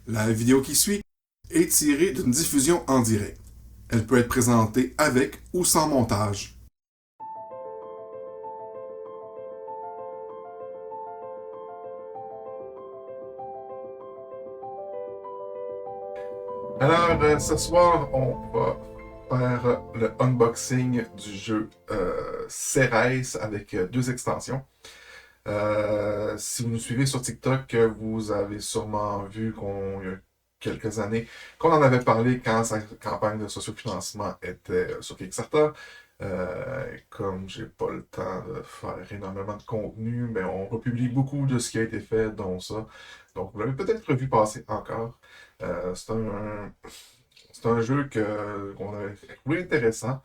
La vidéo qui suit est tirée d'une diffusion en direct. Elle peut être présentée avec ou sans montage. Alors, ce soir, on va faire le unboxing du jeu Ceres avec deux extensions. Si vous nous suivez sur TikTok, vous avez sûrement vu il y a quelques années qu'on en avait parlé quand sa campagne de sociofinancement était sur Kickstarter. Comme j'ai pas le temps de faire énormément de contenu, mais on republie beaucoup de ce qui a été fait, dont ça. Donc vous l'avez peut-être vu passer encore. C'est un jeu qu'on avait trouvé intéressant,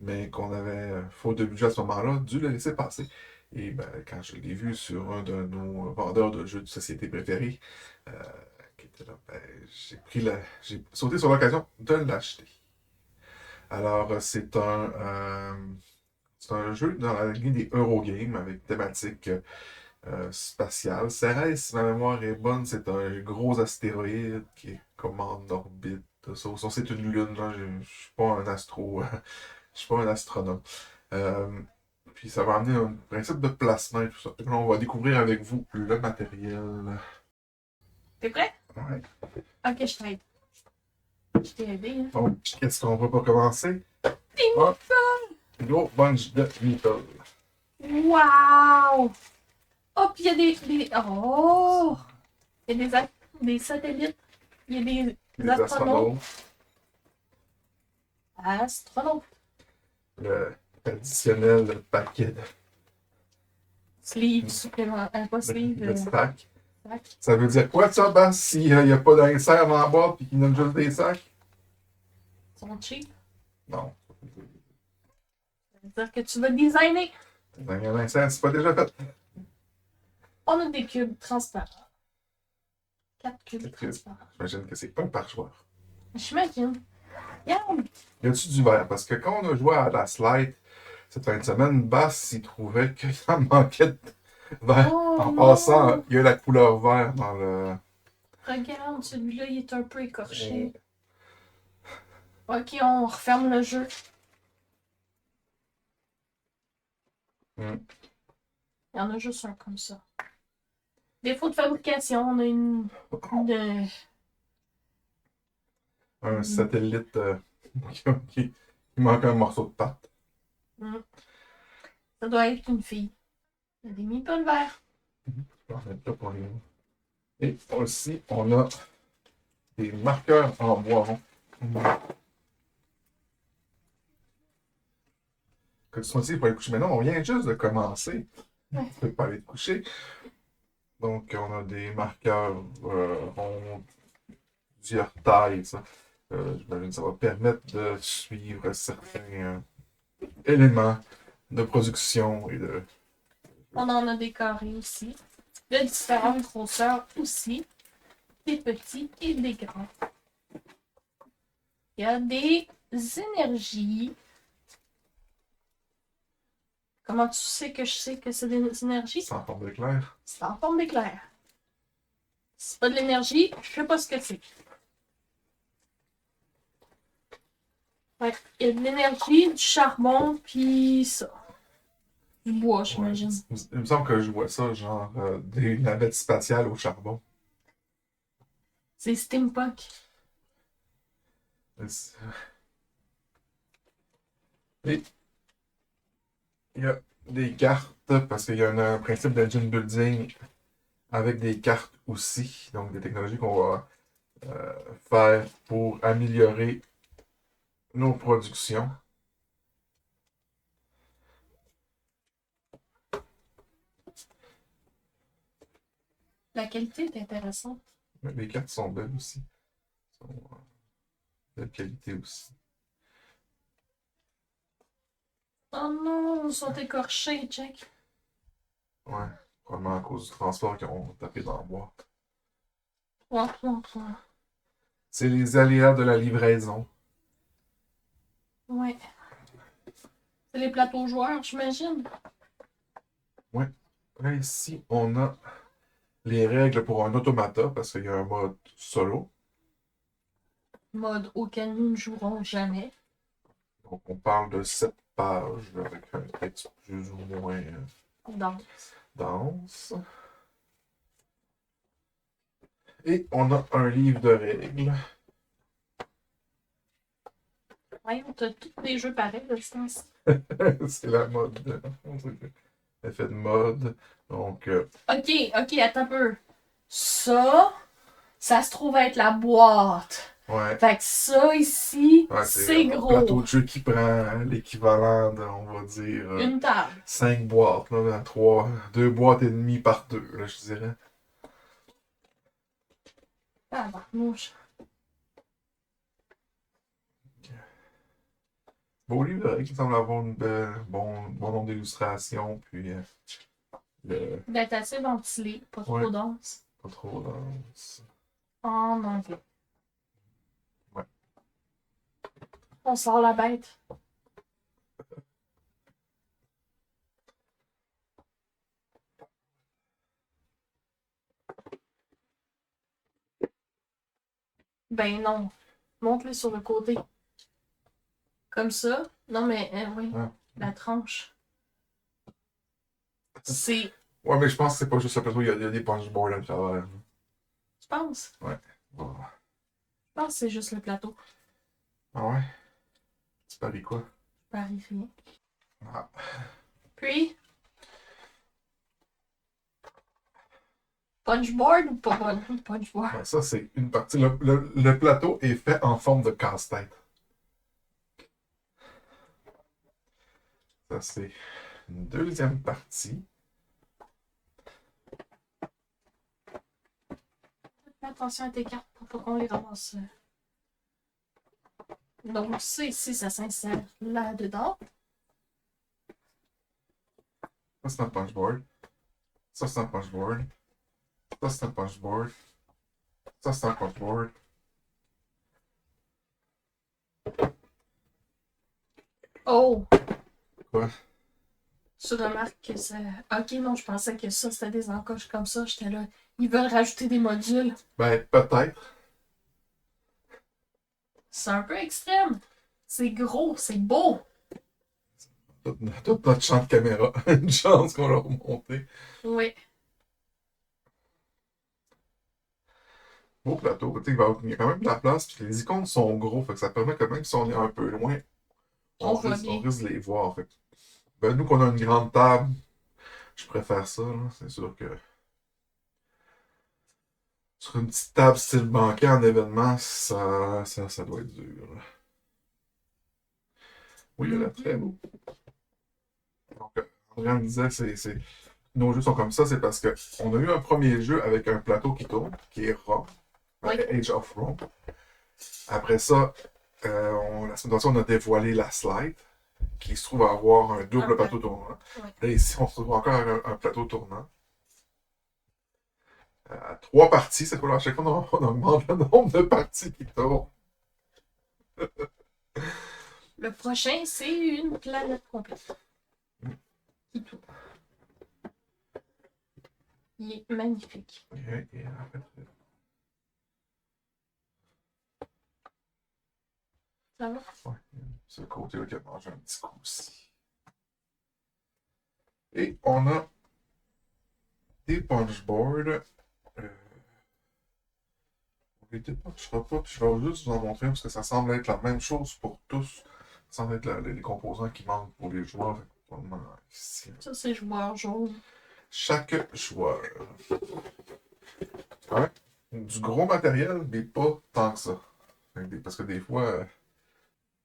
mais qu'on avait, faute de budget à ce moment-là, dû le laisser passer. Et ben, quand je l'ai vu sur un de nos vendeurs de jeux de société préférés, euh, qui était là, ben, j'ai sauté sur l'occasion de l'acheter. Alors, c'est un jeu dans la ligne des Eurogames avec thématique spatiale. Ceres, si ma mémoire est bonne, c'est un gros astéroïde qui est comme en orbite. Ça, c'est une lune. Là. Je suis pas un astro. Je suis pas un astronome. Euh, Puis ça va amener un principe de placement et tout ça. Puis là, on va découvrir avec vous le matériel. T'es prêt? Ouais. Ok, je t'aide. Je t'ai aidé, hein. Donc, qu'est-ce qu'on va pas commencer? Des Un gros bunch de meeple. Wow! Oh, puis il y a Oh! Il y a des satellites. Il y a des Des astronautes. astronautes. Astronautes. Le traditionnel paquet Sleeve supplémentaire. Pas sleeve. de sacs. Sac. Ça veut dire quoi ça, Bas, s'il n'y a pas d'insert dans la boîte et qu'il donne juste des sacs? Ils sont cheap. Non. Ça veut dire que tu vas designer. Un insert, c'est pas déjà fait. On a des cubes transparents. 4 cubes transparents. J'imagine que c'est un par joueur. J'imagine. Regarde! Y a-tu du vert? Parce que quand on a joué à la slide cette fin de semaine, Bass, il trouvait qu'il en manquait de vert. Oh En non! passant, il y a la couleur vert dans le. Regarde, celui-là, il est un peu écorché. Ok, on referme le jeu. Mm. Il y en a juste un comme ça. Défaut de fabrication, on a une- Un satellite qui manque un morceau de pâte. Ça doit être une fille. Il y a des meeples verts. Je vais en mettre là pour les. Et aussi, on a des marqueurs en bois rond. Que tu sois ici pour aller te coucher. Mais non, on vient juste de commencer. Ouais. Tu peux pas aller te coucher. Donc, on a des marqueurs ronds, plusieurs tailles. Ça. J'imagine que ça va permettre de suivre certains éléments de production et de. On en a des carrés aussi. De différentes grosseurs aussi. Des petits et des grands. Il y a des énergies. Comment tu sais que je sais que c'est des énergies? C'est en forme d'éclair. C'est en forme d'éclair. Si c'est pas de l'énergie, je sais pas ce que c'est. Ouais, il y a de l'énergie, du charbon, puis ça. Du bois, j'imagine. Ouais, il me semble que je vois ça, genre des navettes spatiales au charbon. C'est steampunk. Et il y a des cartes, parce qu'il y a un principe d'engine building avec des cartes aussi, donc des technologies qu'on va faire pour améliorer nos productions. La qualité est intéressante. Mais les cartes sont belles aussi. Sont de qualité aussi. Oh non, ils sont écorchés, Jack. Ouais, probablement à cause du transport qu'ils ont tapé dans le bois. Ouais. C'est les aléas de la livraison. Ouais. C'est les plateaux joueurs, j'imagine. Ouais. Là, ici, on a les règles pour un automata, parce qu'il y a un mode solo. Mode auquel nous ne jouerons jamais. Donc, on parle de 7 pages avec un texte plus ou moins Donc, dense. Et on a un livre de règles. voyons, t'as tous les jeux pareils de ce temps-ci. C'est la mode. Effet de mode. Donc, Ok, attends un peu. Ça se trouve être la boîte. ouais. Fait que ça ici, Ouais, c'est un plateau gros. de jeu qui prend l'équivalent de, on va dire, Une table. 5 boîtes, là, 3, 2 boîtes et demie par 2, là, je dirais. Tabarnouche. Beau livre de règles, il semble avoir une bon nombre d'illustrations, puis D'être assez ventilé, pas ouais, trop dense. pas trop dense. En anglais. Ouais. On sort la bête. Ben non. Monte-le sur le côté. Comme ça. Non, mais oui. Ah. La tranche. C'est. Ouais, mais je pense que c'est pas juste le plateau, il y a des punchboards à travers. Je pense. Ouais. Bon. Je pense que c'est juste le plateau. Ah ouais? Tu paries quoi? Paris rien. Ah. Puis. Punchboard ou pas punchboard? Ouais, ça, c'est une partie. Le plateau est fait en forme de casse-tête. Ça, c'est une deuxième partie. Fais attention à tes cartes pour pas qu'on les ramasse. Donc, ça ici, ça s'insère là-dedans. Ça, c'est un punchboard. Ça, c'est un punchboard. Ça, c'est un punchboard. Ça, c'est un punchboard. Oh! Quoi? Tu remarques que ça. Ok, non, je pensais que ça, c'était des encoches comme ça. J'étais là. Ils veulent rajouter des modules. Ben, peut-être. C'est un peu extrême. C'est gros, c'est beau. Tout notre champ de caméra. Une chance qu'on l'a remonté. Oui. Beau plateau. Tu sais, il y a quand même de la place. Puis les icônes sont gros. Fait que ça permet que même si on est un peu loin, On voit on bien. risque de les voir. Fait que, ben, nous, qu'on a une grande table, je préfère ça. Là. C'est sûr que sur une petite table style banquet en événement, ça doit être dur. Là. Oui, il y a la très beau. Donc, André me disait, nos jeux sont comme ça, c'est parce qu'on a eu un premier jeu avec un plateau qui tourne, qui est Rome, Oui. Age of Rome. Après ça, la semaine passée, on a dévoilé la slide, qui se trouve avoir un double plateau tournant. Ouais. Là, ici, on se trouve encore un plateau tournant. 3 parties, c'est quoi? À chaque fois, on augmente le nombre de parties qui tournent. Le prochain, c'est une planète complète. Qui tourne. Il est magnifique. Et en fait, Ça va? ouais, ce côté-là qui a mangé un petit coup aussi. Et on a des punchboards. Je les dépatcherai pas, puis je vais juste vous en montrer parce que ça semble être la même chose pour tous. Ça semble être les composants qui manquent pour les joueurs. Fait que probablement ici. Ça, c'est joueur jaune. Chaque joueur. Ouais. Du gros matériel, mais pas tant que ça. Parce que des fois,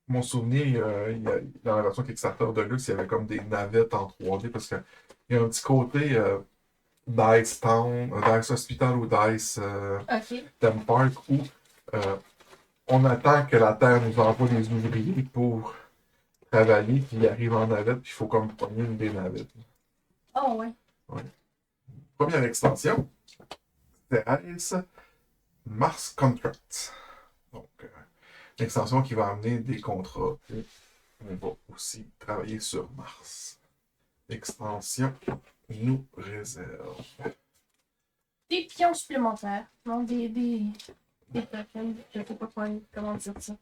mon souvenir, dans la version Kickstarter de Luxe, il y avait comme des navettes en 3D parce qu'il y a un petit côté Dice Town, Dice Hospital ou Dice Ok. Theme Park où euh, on attend que la Terre nous envoie des ouvriers pour travailler, puis ils arrivent en navette, puis il faut comme pogner une des navettes. Oh, ouais. Ouais. Première extension, Thérèse Mars Contract. Donc, l'extension qui va amener des contrats. Et on va aussi travailler sur Mars. Extension nous réserve. des pions supplémentaires. Non, des tokens. Je sais pas comment dire ça.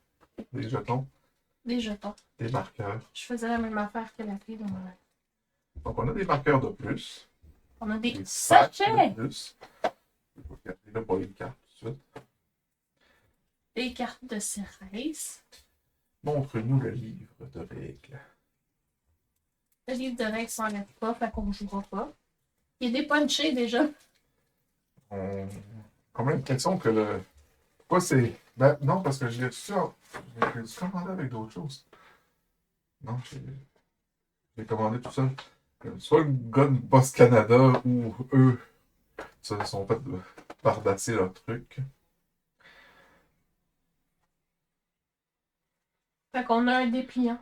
Des jetons, Des jetons. des marqueurs. Je faisais la même affaire que la fille dans mon live. Donc, on a des marqueurs de plus. On a des Des sacs sachets! de plus. Je vais regarder là pour les cartes tout de suite. Des cartes de Cérès. Montre-nous le livre de règles. Le livre de règles s'enlève pas, fait qu'on jouera pas. Il est dépunché déjà. On a quand même l'impression que le. Pourquoi c'est. Ben non, parce que j'ai dû commander avec d'autres choses. Non, j'ai commandé tout seul. Soit le gars de Boss Canada ou eux se sont fait bardasser leur truc. Fait qu'on a un dépliant.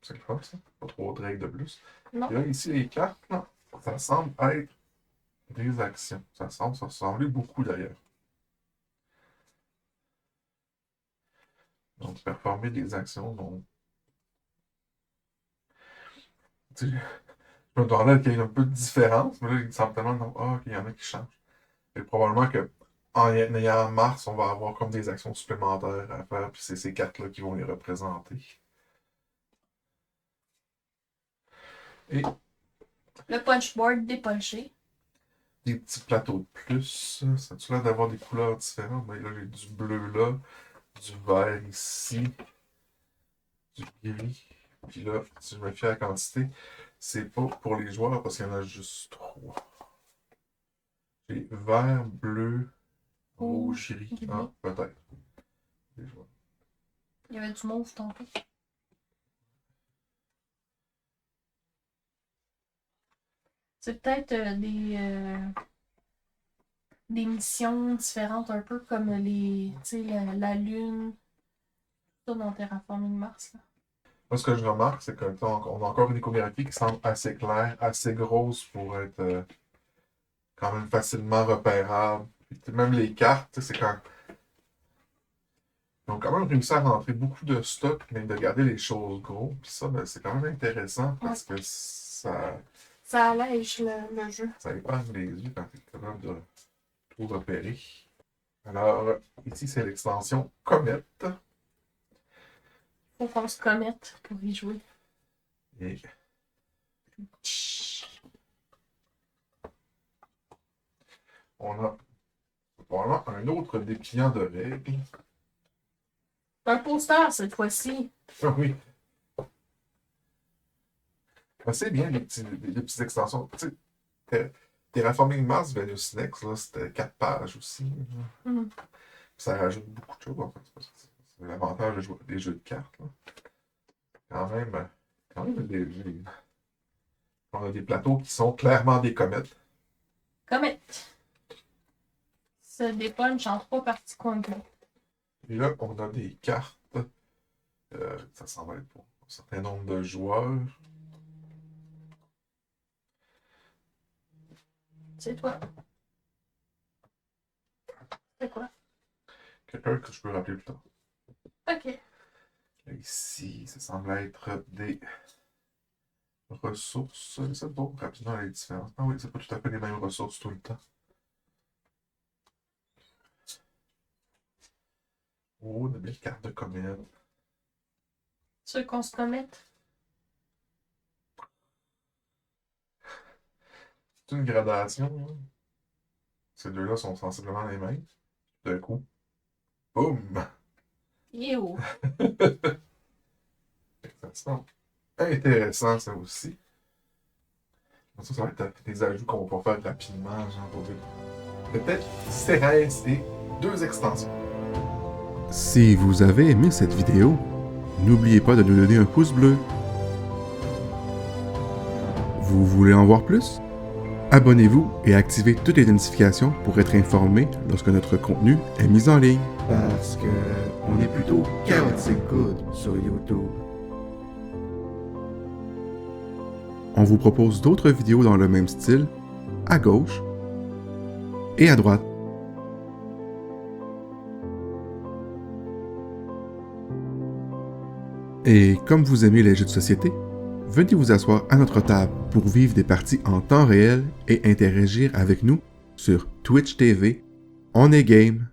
C'est le fun, ça. Pas trop de règles de plus. Non. Et là, ici, les cartes, là, ça semble être des actions. Ça ressembler beaucoup d'ailleurs. Donc, performer des actions, donc. Tu sais, je me demandais qu'il y ait un peu de différence, mais là, il semble tellement. Ah, qu'il y en a qui changent. Et probablement que en ayant Mars, on va avoir comme des actions supplémentaires à faire, puis c'est ces cartes-là qui vont les représenter. Et Le punchboard dépunché. des petits plateaux de plus. Ça a-tu l'air d'avoir des couleurs différentes? Ben là, j'ai du bleu là, du vert ici, du gris. Puis là, si je me fie à la quantité, c'est pas pour les joueurs parce qu'il y en a juste 3. J'ai vert, bleu, rouge, gris. gris. Ah, peut-être. Les joueurs. Il y avait du mauve tantôt. C'est peut-être des missions différentes, un peu comme les, tu sais, la Lune, tout ça dans Terraforming Mars. Là. Moi, ce que je remarque, c'est qu'on a encore une iconographie qui semble assez claire, assez grosse pour être quand même facilement repérable. Puis, même les cartes, c'est quand. Ils ont quand même réussi à rentrer beaucoup de stock, mais de garder les choses gros. Puis ça, ben, c'est quand même intéressant parce que ça allège le jeu. Ça épargne les yeux quand tu es capable de tout repérer. Alors, ici, c'est l'extension Comet. Faut qu'on se commette pour y jouer. Et on a probablement un autre dépliant de règles. Un poster cette fois-ci. Ah oui. Ah, c'est bien les petites extensions. Tu sais, Terraforming Mars, Venus Next, là, c'était 4 pages aussi. Mm. Ça rajoute beaucoup de choses, en fait. C'est l'avantage des jeux de cartes. Là. Quand même on a des plateaux qui sont clairement des comètes. Comète. Se dépunch en 3 parties congrès. Et là, on a des cartes. Ça semble être pour un certain nombre de joueurs. C'est toi. C'est quoi? Quelqu'un que je peux rappeler plus tard. Ok. Là, ici, ça semble être des ressources. C'est bon, rapidement les différences. Ah oui, c'est pas tout à fait les mêmes ressources tout le temps. Oh, de belles cartes de comète. Ceux qu'on se commette. C'est une gradation. Hein? Ces deux-là sont sensiblement les mêmes. D'un coup, boum! Yo! Ça semble intéressant, ça aussi. Ça va être des ajouts qu'on va faire rapidement, genre pour peut-être Cérès et 2 extensions. Si vous avez aimé cette vidéo, n'oubliez pas de nous donner un pouce bleu. Vous voulez en voir plus? Abonnez-vous et activez toutes les notifications pour être informé lorsque notre contenu est mis en ligne. Parce que on est plutôt chaotic good sur YouTube. On vous propose d'autres vidéos dans le même style, à gauche et à droite. Et comme vous aimez les jeux de société, venez vous asseoir à notre table pour vivre des parties en temps réel et interagir avec nous sur Twitch TV, On est game,